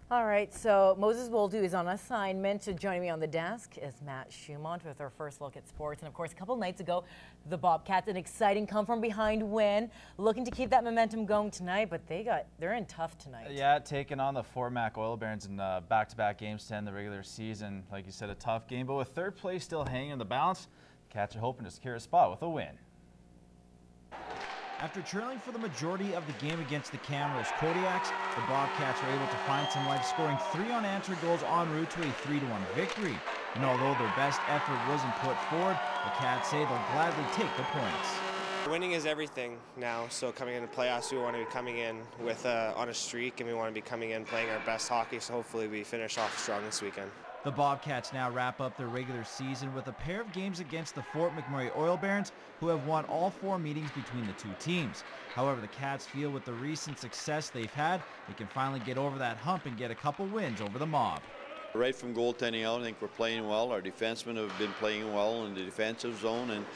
All right, so Moses Woldu is on assignment. Joining me on the desk is Matt Schumont with our first look at sports. And of course, a couple nights ago, the Bobcats, an exciting come-from-behind win, looking to keep that momentum going tonight, but they're in tough tonight. Yeah, taking on the Fort McMurray Oil Barons in back-to-back games to end the regular season. Like you said, a tough game, but with third place still hanging in the balance, the Cats are hoping to secure a spot with a win. After trailing for the majority of the game against the Camrose Kodiaks, the Bobcats were able to find some life, scoring 3 unanswered goals en route to a 3-1 victory. And although their best effort wasn't put forward, the Cats say they'll gladly take the points. Winning is everything now, so coming into playoffs, we want to be coming in with on a streak, and we want to be coming in playing our best hockey, so hopefully we finish off strong this weekend. The Bobcats now wrap up their regular season with a pair of games against the Fort McMurray Oil Barons, who have won all 4 meetings between the two teams. However, the Cats feel with the recent success they've had, they can finally get over that hump and get a couple wins over the Mob. Right from goaltending out, I think we're playing well. Our defensemen have been playing well in the defensive zone, and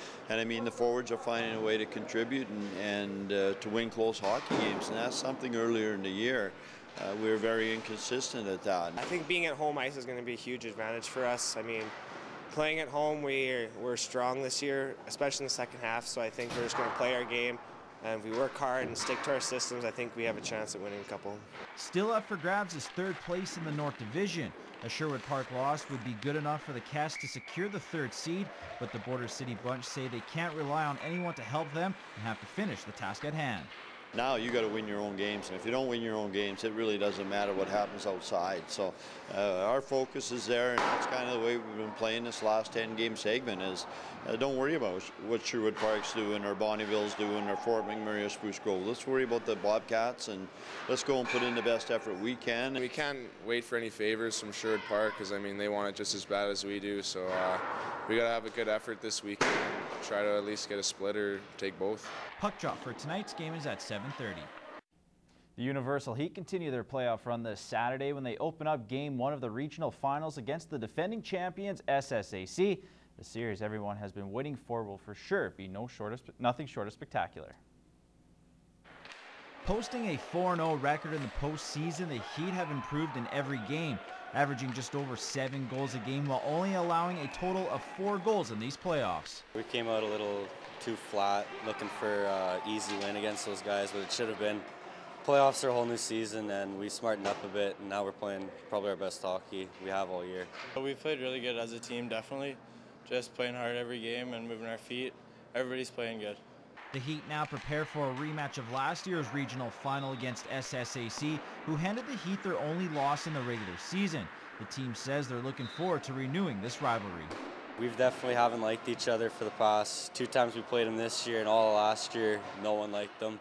I mean the forwards are finding a way to contribute and to win close hockey games, and that's something earlier in the year. We were very inconsistent at that. I think being at home ice is going to be a huge advantage for us. I mean, playing at home, we're strong this year, especially in the second half, so I think we're just going to play our game. And if we work hard and stick to our systems, I think we have a chance at winning a couple. Still up for grabs is third place in the North Division. A Sherwood Park loss would be good enough for the Cats to secure the 3rd seed, but the Border City bunch say they can't rely on anyone to help them and have to finish the task at hand. Now you got to win your own games, and if you don't win your own games, it really doesn't matter what happens outside. So our focus is there, and that's kind of the way we've been playing this last 10-game segment is don't worry about what Sherwood Park's doing, or Bonnyville's doing, or Fort McMurray or Spruce Grove. Let's worry about the Bobcats, and let's go and put in the best effort we can. We can't wait for any favors from Sherwood Park, because I mean they want it just as bad as we do. So we got to have a good effort this weekend and try to at least get a split or take both. Puck drop for tonight's game is at 7:30. The Universal Heat continue their playoff run this Saturday when they open up Game 1 of the regional finals against the defending champions SSAC. The series everyone has been waiting for will for sure be nothing short of spectacular. Posting a 4-0 record in the postseason, the Heat have improved in every game, averaging just over 7 goals a game while only allowing a total of 4 goals in these playoffs. We came out a little too flat, looking for an easy win against those guys, but it should have been. Playoffs are a whole new season, and we smartened up a bit, and now we're playing probably our best hockey we have all year. We played really good as a team, definitely. Just playing hard every game and moving our feet. Everybody's playing good. The Heat now prepare for a rematch of last year's regional final against SSAC, who handed the Heat their only loss in the regular season. The team says they're looking forward to renewing this rivalry. We definitely haven't liked each other for the past 2 times we played them this year, and all last year, no one liked them.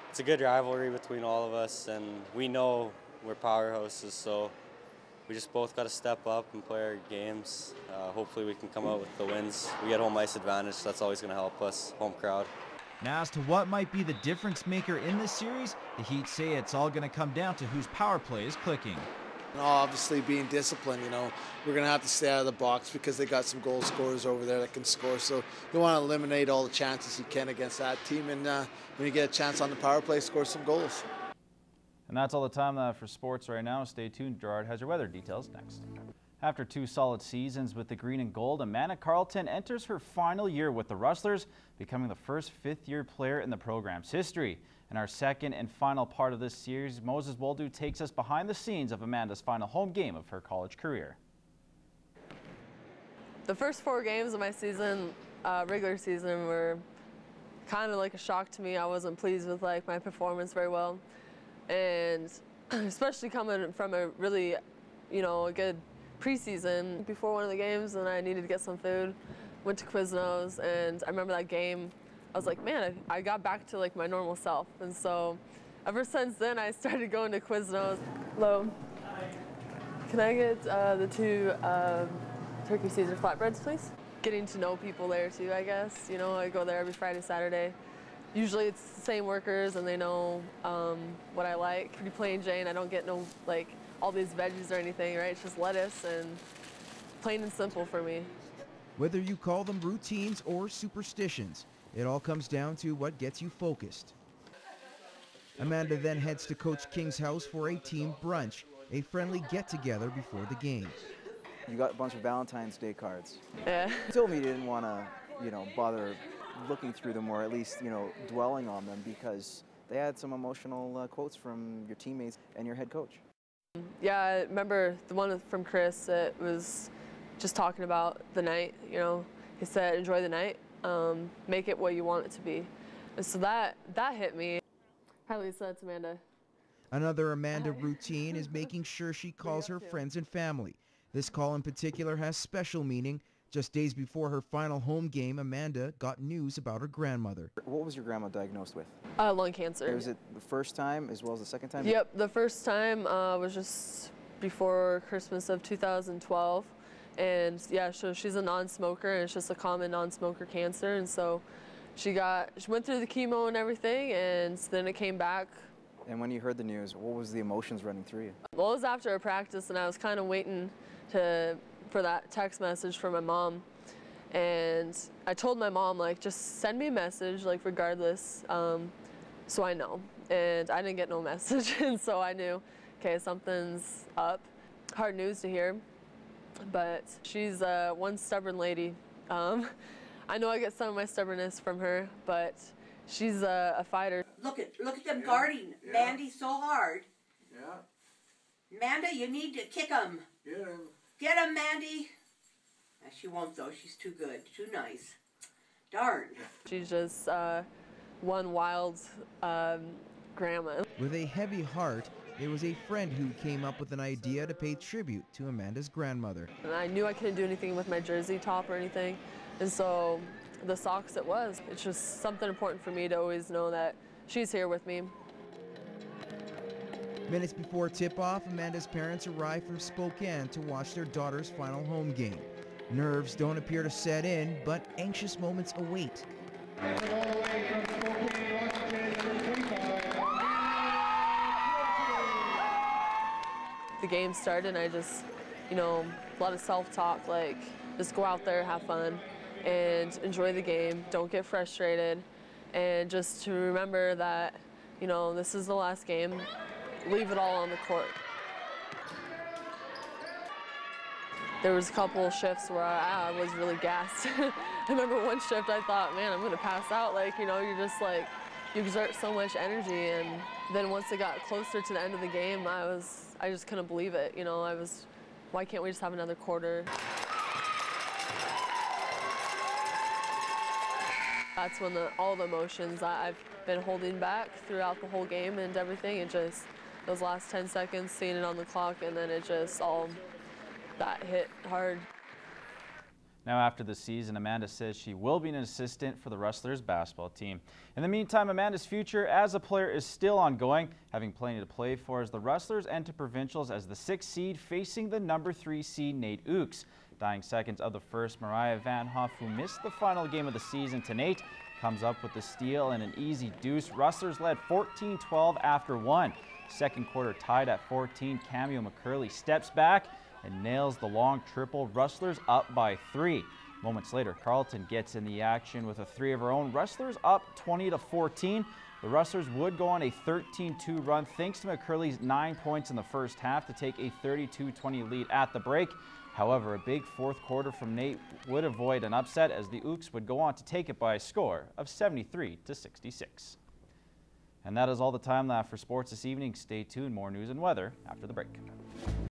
It's a good rivalry between all of us, and we know we're powerhouses, so we just both got to step up and play our games. Hopefully we can come out with the wins. We get home ice advantage, so that's always going to help us, home crowd. Now as to what might be the difference maker in this series, the Heat say it's all going to come down to whose power play is clicking. Obviously being disciplined, we're going to have to stay out of the box because they got some goal scorers over there that can score. So you want to eliminate all the chances you can against that team, and when you get a chance on the power play, score some goals. And that's all the time for sports right now. Stay tuned. Gerard has your weather details next. After 2 solid seasons with the green and gold, Amanda Carlton enters her final year with the Rustlers, becoming the first 5th-year player in the program's history. In our second and final part of this series, Moses Woldu takes us behind the scenes of Amanda's final home game of her college career. The first 4 games of my season, regular season, were kind of like a shock to me. I wasn't pleased with my performance very well, and especially coming from a really, a good preseason. Before one of the games, and I needed to get some food, went to Quiznos, and I remember that game. I was like, man, I got back to my normal self, and so ever since then I started going to Quiznos. Hello, can I get the 2 turkey Caesar flatbreads, please? Getting to know people there too, I guess. I go there every Friday, Saturday. Usually it's the same workers, and they know what I like. Pretty plain Jane. I don't get no all these veggies or anything, right? It's just lettuce, and plain and simple for me. Whether you call them routines or superstitions, it all comes down to what gets you focused. Amanda then heads to Coach King's house for a team brunch, a friendly get-together before the game. You got a bunch of Valentine's Day cards. Yeah. You told me you didn't want to, bother looking through them or at least, dwelling on them because they had some emotional quotes from your teammates and your head coach. Yeah, I remember the one from Chris. It was just talking about the night. He said, "Enjoy the night. Make it what you want it to be." And so that hit me. Hi, Lisa. It's Amanda. Another Amanda routine is making sure she calls her friends and family. This call in particular has special meaning. Just days before her final home game, Amanda got news about her grandmother. What was your grandma diagnosed with? Lung cancer. Was it the first time as well as the second time? Yep, the first time was just before Christmas of 2012. And yeah, so she's a non-smoker, and it's just a common non-smoker cancer. And so she went through the chemo and everything, and then it came back. And when you heard the news, what was the emotions running through you? Well, it was after a practice, and I was kind of waiting for that text message from my mom. And I told my mom, just send me a message, regardless, so I know. And I didn't get no message, and so I knew, okay, something's up. Hard news to hear, but she's one stubborn lady. I know I get some of my stubbornness from her, but she's a fighter. Look at them guarding Mandy so hard. Yeah. Amanda, you need to kick him. Get him. Get him, Mandy. She won't though. She's too good, too nice. Darn. She's just one wild grandma. With a heavy heart, it was a friend who came up with an idea to pay tribute to Amanda's grandmother. And I knew I couldn't do anything with my jersey top or anything, and so the socks it was. It's just something important for me to always know that she's here with me. Minutes before tip-off, Amanda's parents arrived from Spokane to watch their daughter's final home game. Nerves don't appear to set in, but anxious moments await. The game started, and I just, a lot of self-talk, just go out there, have fun, and enjoy the game. Don't get frustrated, and just to remember that, this is the last game. Leave it all on the court. There was a couple shifts where I was really gassed. I remember one shift I thought, man, I'm gonna pass out. You're just you exert so much energy, and then once it got closer to the end of the game, I just couldn't believe it. Why can't we just have another quarter? That's when all the emotions I've been holding back throughout the whole game and everything, it just, those last 10 seconds, seeing it on the clock, and then it just that hit hard. Now after the season, Amanda says she will be an assistant for the Rustlers basketball team. In the meantime, Amanda's future as a player is still ongoing, having plenty to play for as the Rustlers enter provincials as the 6th seed facing the number 3 seed NAIR Ooks. Dying seconds of the first, Mariah Van Hoff, who missed the final game of the season tonight, comes up with the steal and an easy deuce. Rustlers led 14-12 after one. Second quarter tied at 14. Cameo McCurley steps back and nails the long triple. Rustlers up by 3. Moments later, Carlton gets in the action with a 3 of her own. Rustlers up 20-14. The Rustlers would go on a 13-2 run thanks to McCurley's 9 points in the first half to take a 32-20 lead at the break. However, a big fourth quarter from NAIR would avoid an upset as the Ooks would go on to take it by a score of 73-66. And that is all the time left for sports this evening. Stay tuned, more news and weather after the break.